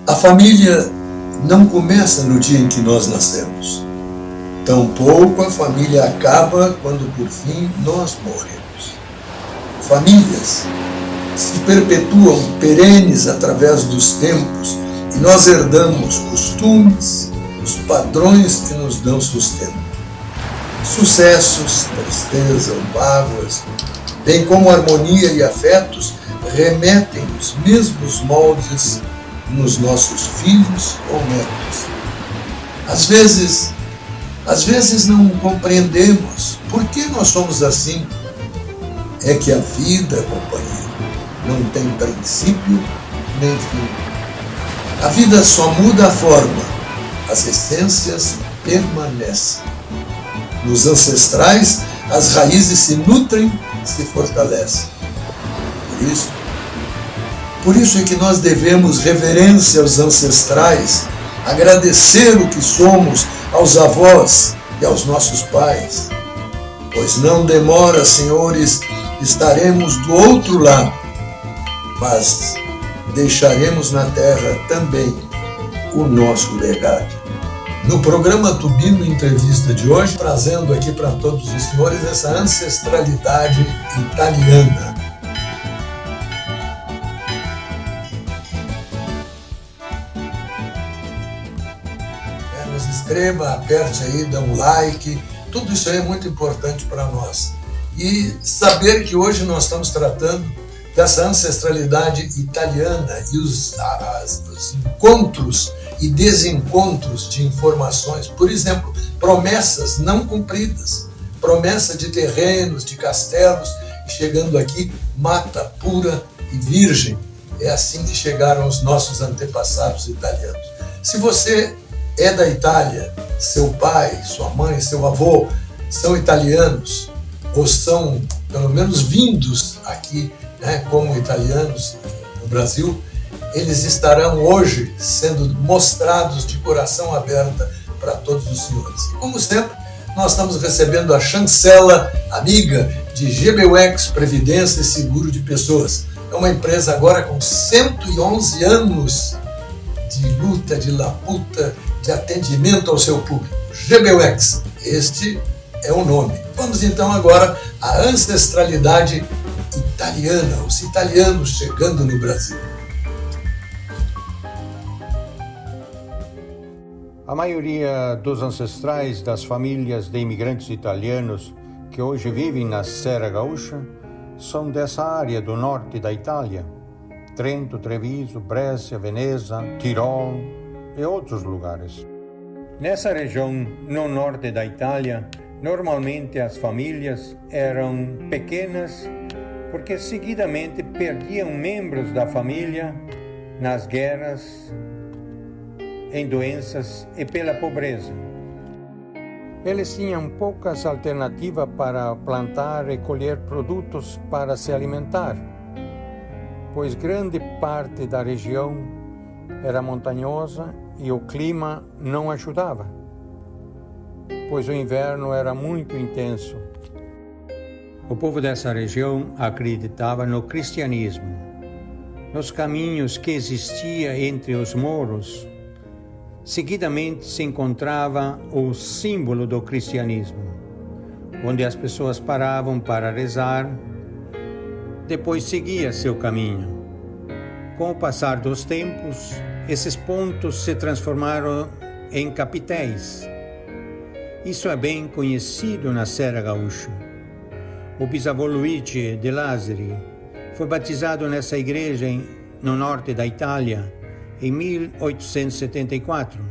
A família não começa no dia em que nós nascemos. Tampouco a família acaba quando, por fim, nós morremos. Famílias se perpetuam perenes através dos tempos e nós herdamos costumes, os padrões que nos dão sustento. Sucessos, tristeza ou mágoas, bem como harmonia e afetos, remetem os mesmos moldes nos nossos filhos ou netos. Às vezes não compreendemos por que nós somos assim. É que a vida, companheiro, não tem princípio nem fim. A vida só muda a forma, as essências permanecem. Nos ancestrais, as raízes se nutrem e se fortalecem. Por isso é que nós devemos reverência aos ancestrais, agradecer o que somos aos avós e aos nossos pais. Pois não demora, senhores, estaremos do outro lado, mas deixaremos na terra também o nosso legado. No programa Tubino Entrevista de hoje, trazendo aqui para todos os senhores essa ancestralidade italiana. Nos inscreva, aperte aí, dá um like, tudo isso aí é muito importante para nós. E saber que hoje nós estamos tratando dessa ancestralidade italiana e os encontros e desencontros de informações. Por exemplo, promessas não cumpridas, promessa de terrenos, de castelos, e chegando aqui, mata pura e virgem. É assim que chegaram os nossos antepassados italianos. Se você é da Itália, seu pai, sua mãe, seu avô são italianos, ou são, pelo menos, vindos aqui, como italianos no Brasil, eles estarão hoje sendo mostrados de coração aberto para todos os senhores. E como sempre, nós estamos recebendo a chancela amiga de GBUX Previdência e Seguro de Pessoas. É uma empresa agora com 111 anos de luta, de labuta, de atendimento ao seu público. GBUX, este é o nome. Vamos então agora à ancestralidade italiana, os italianos chegando no Brasil. A maioria dos ancestrais das famílias de imigrantes italianos que hoje vivem na Serra Gaúcha são dessa área do norte da Itália: Trento, Treviso, Brescia, Veneza, Tirol e outros lugares. Nessa região no norte da Itália, normalmente as famílias eram pequenas porque seguidamente perdiam membros da família nas guerras, em doenças e pela pobreza. Eles tinham poucas alternativas para plantar e colher produtos para se alimentar, pois grande parte da região era montanhosa e o clima não ajudava, pois o inverno era muito intenso. O povo dessa região acreditava no cristianismo, nos caminhos que existiam entre os morros. Seguidamente se encontrava o símbolo do cristianismo, onde as pessoas paravam para rezar, depois seguia seu caminho. Com o passar dos tempos, esses pontos se transformaram em capitéis. Isso é bem conhecido na Serra Gaúcha. O bisavô Luigi de Lázari foi batizado nessa igreja no norte da Itália em 1874.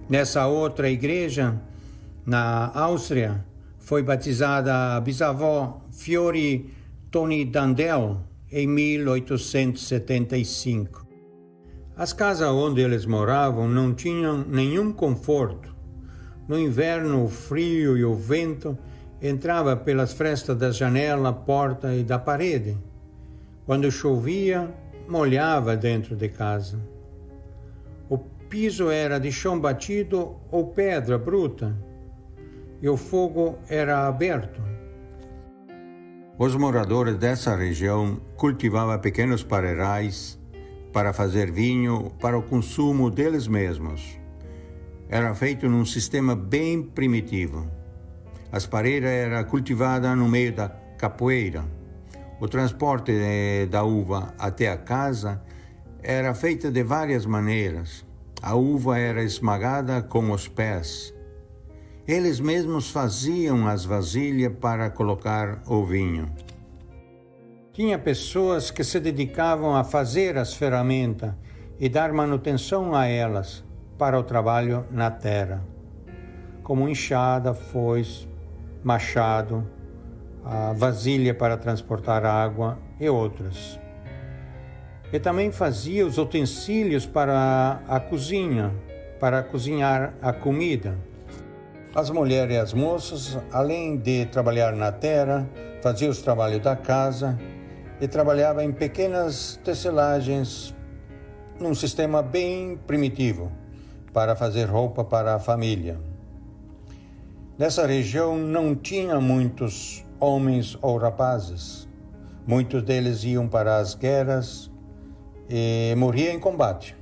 Nessa outra igreja, na Áustria, foi batizada a bisavó Fiori Toni Dandel em 1875. As casas onde eles moravam não tinham nenhum conforto. No inverno, o frio e o vento entrava pelas frestas da janela, porta e da parede. Quando chovia, molhava dentro de casa. O piso era de chão batido ou pedra bruta, e o fogo era aberto. Os moradores dessa região cultivavam pequenos pareirais, para fazer vinho para o consumo deles mesmos. Era feito num sistema bem primitivo. A aspareira era cultivada no meio da capoeira. O transporte da uva até a casa era feito de várias maneiras. A uva era esmagada com os pés. Eles mesmos faziam as vasilhas para colocar o vinho. Tinha pessoas que se dedicavam a fazer as ferramentas e dar manutenção a elas para o trabalho na terra, como enxada, foice, machado, a vasilha para transportar água e outras. E também fazia os utensílios para a cozinha, para cozinhar a comida. As mulheres e as moças, além de trabalhar na terra, faziam os trabalhos da casa e trabalhavam em pequenas tecelagens, num sistema bem primitivo, para fazer roupa para a família. Nessa região não tinha muitos homens ou rapazes. Muitos deles iam para as guerras e morriam em combate.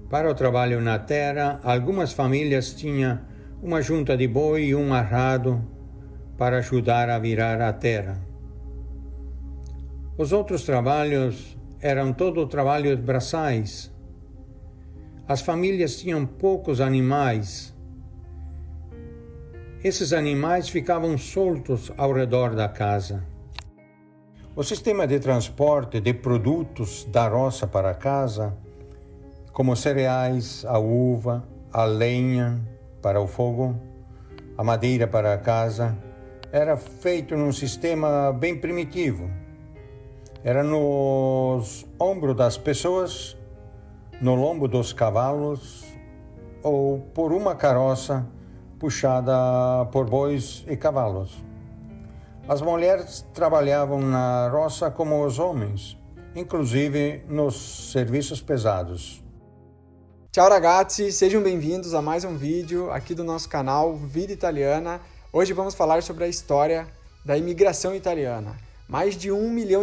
Para o trabalho na terra, algumas famílias tinham uma junta de boi e um arado para ajudar a virar a terra. Os outros trabalhos eram todos trabalhos braçais. As famílias tinham poucos animais. Esses animais ficavam soltos ao redor da casa. O sistema de transporte de produtos da roça para casa, como cereais, a uva, a lenha para o fogo, a madeira para a casa, era feito num sistema bem primitivo. Era nos ombros das pessoas, no lombo dos cavalos ou por uma carroça puxada por bois e cavalos. As mulheres trabalhavam na roça como os homens, inclusive nos serviços pesados. Ciao ragazzi, sejam bem-vindos a mais um vídeo aqui do nosso canal Vida Italiana. Hoje vamos falar sobre a história da imigração italiana. Mais de 1,5 milhão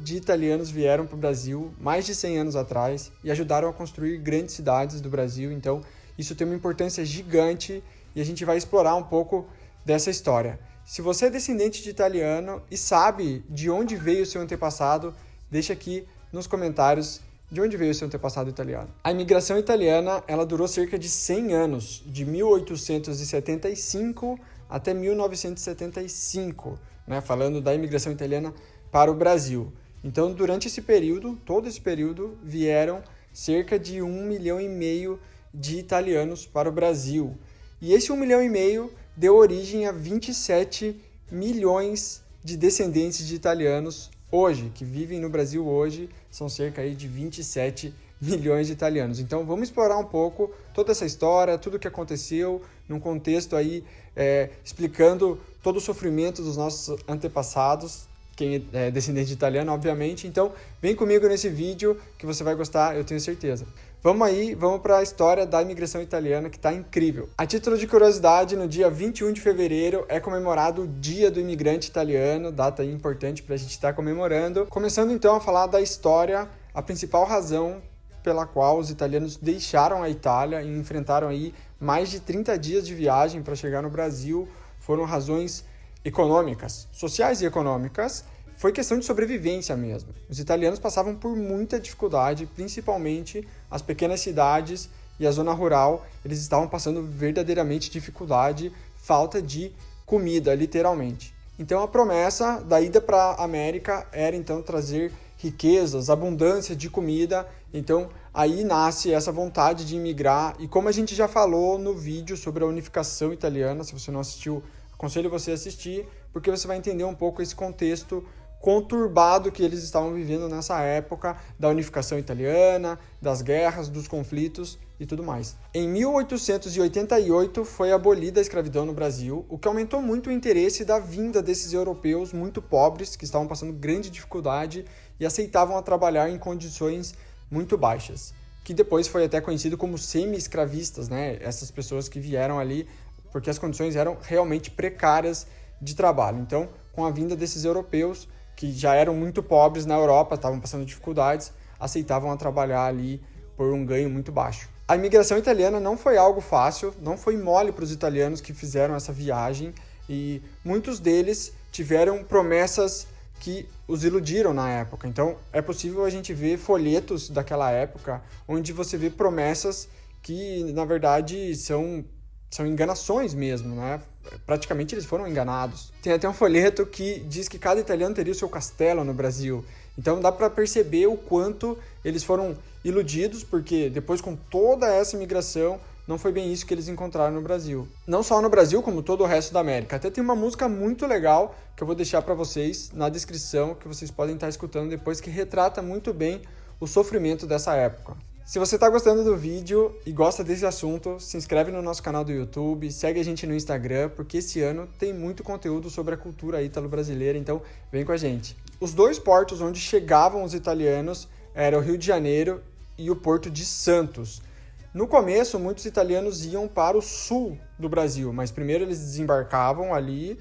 de italianos vieram para o Brasil mais de 100 anos atrás e ajudaram a construir grandes cidades do Brasil. Então, isso tem uma importância gigante e a gente vai explorar um pouco dessa história. Se você é descendente de italiano e sabe de onde veio o seu antepassado, deixa aqui nos comentários de onde veio o seu antepassado italiano. A imigração italiana ela durou cerca de 100 anos, de 1875 até 1975, falando da imigração italiana para o Brasil. Então, durante esse período, todo esse período, vieram cerca de 1,5 milhão de italianos para o Brasil. E esse 1,5 milhão deu origem a 27 milhões de descendentes de italianos hoje, que vivem no Brasil hoje, são cerca aí de 27 milhões de italianos. Então vamos explorar um pouco toda essa história, tudo o que aconteceu, num contexto aí explicando todo o sofrimento dos nossos antepassados, quem é descendente de italiano, obviamente. Então vem comigo nesse vídeo que você vai gostar, eu tenho certeza. Vamos para a história da imigração italiana, que está incrível. A título de curiosidade, no dia 21 de fevereiro é comemorado o Dia do Imigrante Italiano, data aí importante para a gente estar comemorando. Começando então a falar da história, a principal razão pela qual os italianos deixaram a Itália e enfrentaram aí mais de 30 dias de viagem para chegar no Brasil foram razões econômicas, sociais e econômicas. Foi questão de sobrevivência mesmo. Os italianos passavam por muita dificuldade, principalmente as pequenas cidades e a zona rural. Eles estavam passando verdadeiramente dificuldade, falta de comida, literalmente. Então a promessa da ida para a América era então trazer riquezas, abundância de comida. Então aí nasce essa vontade de imigrar. E como a gente já falou no vídeo sobre a unificação italiana, se você não assistiu, aconselho você a assistir, porque você vai entender um pouco esse contexto conturbado que eles estavam vivendo nessa época da unificação italiana, das guerras, dos conflitos e tudo mais. Em 1888 foi abolida a escravidão no Brasil, o que aumentou muito o interesse da vinda desses europeus muito pobres, que estavam passando grande dificuldade e aceitavam a trabalhar em condições muito baixas, que depois foi até conhecido como semi-escravistas, essas pessoas que vieram ali porque as condições eram realmente precárias de trabalho. Então, com a vinda desses europeus, que já eram muito pobres na Europa, estavam passando dificuldades, aceitavam a trabalhar ali por um ganho muito baixo. A imigração italiana não foi algo fácil, não foi mole para os italianos que fizeram essa viagem, e muitos deles tiveram promessas que os iludiram na época. Então, é possível a gente ver folhetos daquela época onde você vê promessas que, na verdade, são enganações mesmo, né? Praticamente eles foram enganados. Tem até um folheto que diz que cada italiano teria o seu castelo no Brasil. Então dá para perceber o quanto eles foram iludidos, porque depois, com toda essa imigração, não foi bem isso que eles encontraram no Brasil. Não só no Brasil, como todo o resto da América. Até tem uma música muito legal que eu vou deixar para vocês na descrição, que vocês podem estar escutando depois, que retrata muito bem o sofrimento dessa época. Se você está gostando do vídeo e gosta desse assunto, se inscreve no nosso canal do YouTube, segue a gente no Instagram, porque esse ano tem muito conteúdo sobre a cultura ítalo-brasileira, então vem com a gente. Os dois portos onde chegavam os italianos eram o Rio de Janeiro e o Porto de Santos. No começo, muitos italianos iam para o sul do Brasil, mas primeiro eles desembarcavam ali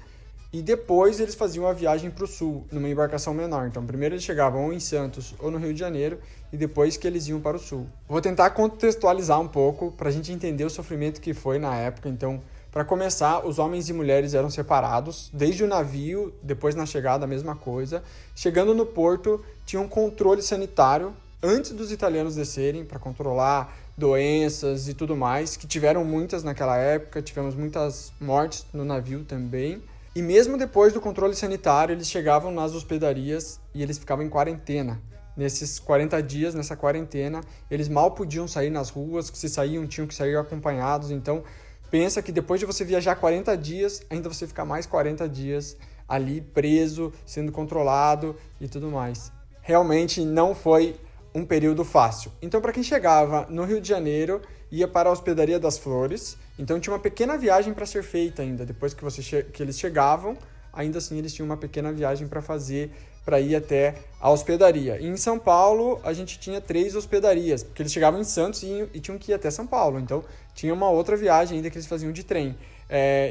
e depois eles faziam a viagem para o sul, numa embarcação menor. Então, primeiro eles chegavam ou em Santos ou no Rio de Janeiro e depois que eles iam para o sul. Vou tentar contextualizar um pouco para a gente entender o sofrimento que foi na época. Então, para começar, os homens e mulheres eram separados, desde o navio, depois na chegada a mesma coisa. Chegando no porto, tinha um controle sanitário antes dos italianos descerem para controlar doenças e tudo mais, que tiveram muitas naquela época, tivemos muitas mortes no navio também. E mesmo depois do controle sanitário, eles chegavam nas hospedarias e eles ficavam em quarentena. Nesses 40 dias, nessa quarentena, eles mal podiam sair nas ruas, que se saíam, tinham que sair acompanhados. Então, pensa que depois de você viajar 40 dias, ainda você fica mais 40 dias ali preso, sendo controlado e tudo mais. Realmente não foi um período fácil. Então, para quem chegava no Rio de Janeiro, ia para a Hospedaria das Flores. Então, tinha uma pequena viagem para ser feita ainda. Depois que eles chegavam, ainda assim eles tinham uma pequena viagem para fazer, para ir até a hospedaria. E em São Paulo, a gente tinha 3 hospedarias, porque eles chegavam em Santos e tinham que ir até São Paulo. Então, tinha uma outra viagem ainda que eles faziam de trem.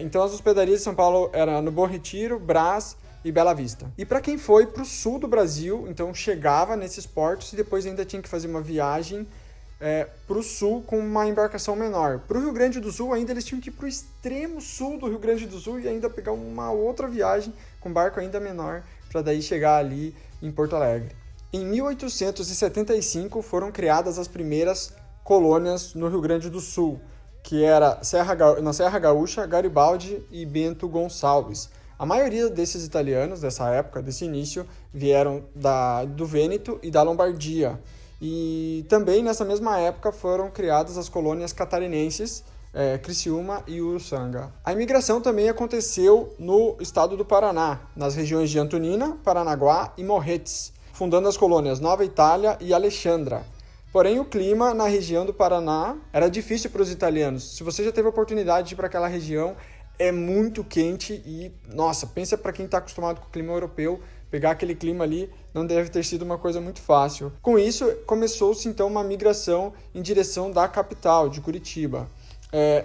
Então, as hospedarias de São Paulo eram no Bom Retiro, Brás e Bela Vista. E para quem foi para o sul do Brasil, então chegava nesses portos e depois ainda tinha que fazer uma viagem para o sul com uma embarcação menor. Para o Rio Grande do Sul, ainda eles tinham que ir para o extremo sul do Rio Grande do Sul e ainda pegar uma outra viagem com barco ainda menor para daí chegar ali em Porto Alegre. Em 1875 foram criadas as primeiras colônias no Rio Grande do Sul, que era na Serra Gaúcha, Garibaldi e Bento Gonçalves. A maioria desses italianos dessa época, desse início, vieram do Vêneto e da Lombardia. E também nessa mesma época foram criadas as colônias catarinenses, Criciúma e Uruçanga. A imigração também aconteceu no estado do Paraná, nas regiões de Antonina, Paranaguá e Morretes, fundando as colônias Nova Itália e Alexandra. Porém, o clima na região do Paraná era difícil para os italianos. Se você já teve a oportunidade de ir para aquela região, é muito quente e, nossa, pensa para quem está acostumado com o clima europeu, pegar aquele clima ali não deve ter sido uma coisa muito fácil. Com isso, começou-se então uma migração em direção da capital, de Curitiba.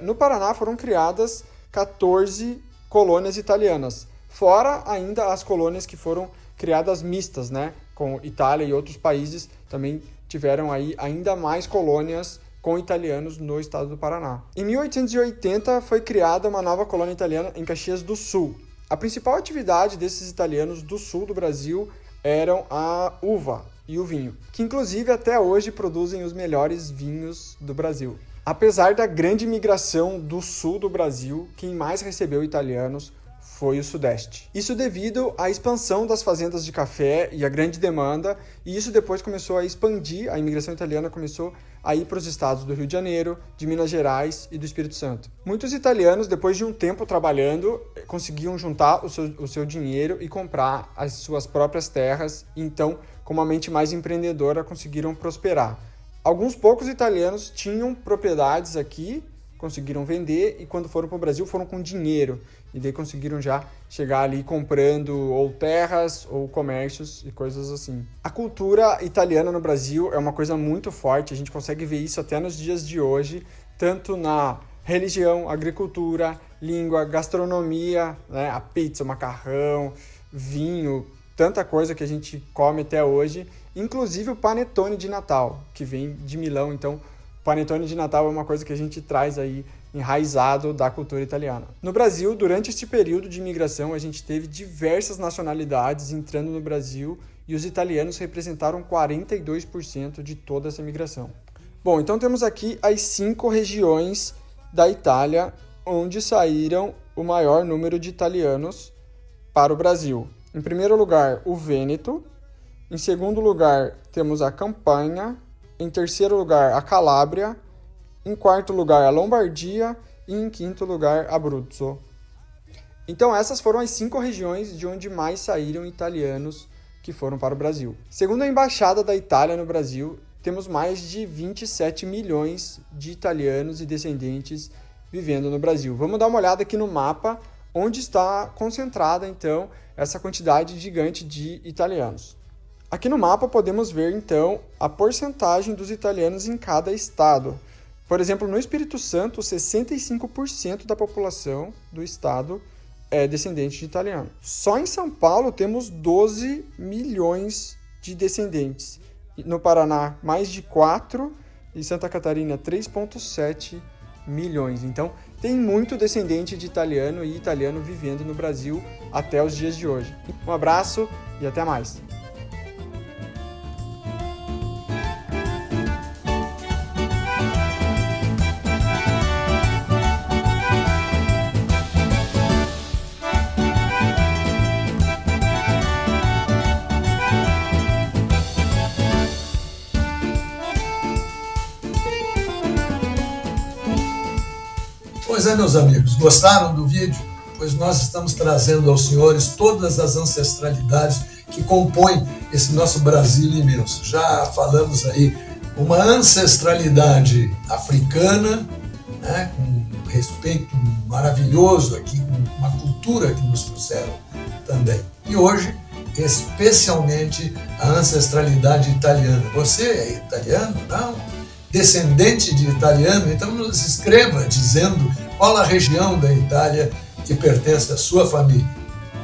No Paraná foram criadas 14 colônias italianas, fora ainda as colônias que foram criadas mistas, né? Com Itália e outros países também tiveram aí ainda mais colônias com italianos no estado do Paraná. Em 1880 foi criada uma nova colônia italiana em Caxias do Sul. A principal atividade desses italianos do sul do Brasil eram a uva e o vinho, que inclusive até hoje produzem os melhores vinhos do Brasil. Apesar da grande migração do sul do Brasil, quem mais recebeu italianos foi o Sudeste. Isso devido à expansão das fazendas de café e à grande demanda, e isso depois começou a expandir, a imigração italiana começou a ir para os estados do Rio de Janeiro, de Minas Gerais e do Espírito Santo. Muitos italianos, depois de um tempo trabalhando, conseguiam juntar o seu dinheiro e comprar as suas próprias terras, e então, com uma mente mais empreendedora, conseguiram prosperar. Alguns poucos italianos tinham propriedades aqui, conseguiram vender e quando foram para o Brasil foram com dinheiro e daí conseguiram já chegar ali comprando ou terras ou comércios e coisas assim. A cultura italiana no Brasil é uma coisa muito forte, a gente consegue ver isso até nos dias de hoje, tanto na religião, agricultura, língua, gastronomia, né? A pizza, o macarrão, vinho, tanta coisa que a gente come até hoje inclusive o panetone de Natal, que vem de Milão. Então, o panetone de Natal é uma coisa que a gente traz aí enraizado da cultura italiana. No Brasil, durante este período de imigração, a gente teve diversas nacionalidades entrando no Brasil e os italianos representaram 42% de toda essa imigração. Bom, então temos aqui as 5 regiões da Itália onde saíram o maior número de italianos para o Brasil. Em primeiro lugar, o Vêneto. Em segundo lugar, temos a Campania. Em terceiro lugar, a Calábria. Em quarto lugar, a Lombardia. E em quinto lugar, Abruzzo. Então, essas foram as 5 regiões de onde mais saíram italianos que foram para o Brasil. Segundo a Embaixada da Itália no Brasil, temos mais de 27 milhões de italianos e descendentes vivendo no Brasil. Vamos dar uma olhada aqui no mapa, onde está concentrada, então, essa quantidade gigante de italianos. Aqui no mapa podemos ver, então, a porcentagem dos italianos em cada estado. Por exemplo, no Espírito Santo, 65% da população do estado é descendente de italiano. Só em São Paulo temos 12 milhões de descendentes. No Paraná, mais de 4, e Santa Catarina, 3,7 milhões. Então, tem muito descendente de italiano e italiano vivendo no Brasil até os dias de hoje. Um abraço e até mais! Pois é, meus amigos, gostaram do vídeo? Pois nós estamos trazendo aos senhores todas as ancestralidades que compõem esse nosso Brasil imenso. Já falamos aí uma ancestralidade africana, né, com um respeito maravilhoso aqui, com uma cultura que nos trouxeram também. E hoje, especialmente a ancestralidade italiana. Você é italiano? Não? Descendente de italiano? Então nos escreva dizendo qual a região da Itália que pertence à sua família.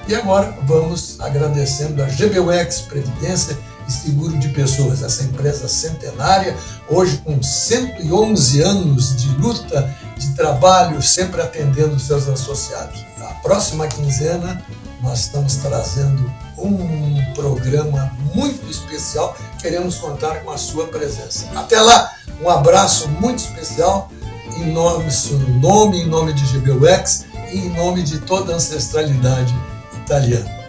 E agora vamos agradecendo a GBUX Previdência e Seguro de Pessoas, essa empresa centenária, hoje com 111 anos de luta, de trabalho, sempre atendendo seus associados. Na próxima quinzena nós estamos trazendo um programa muito especial, queremos contar com a sua presença. Até lá, um abraço muito especial em nome de GBUX e em nome de toda a ancestralidade italiana.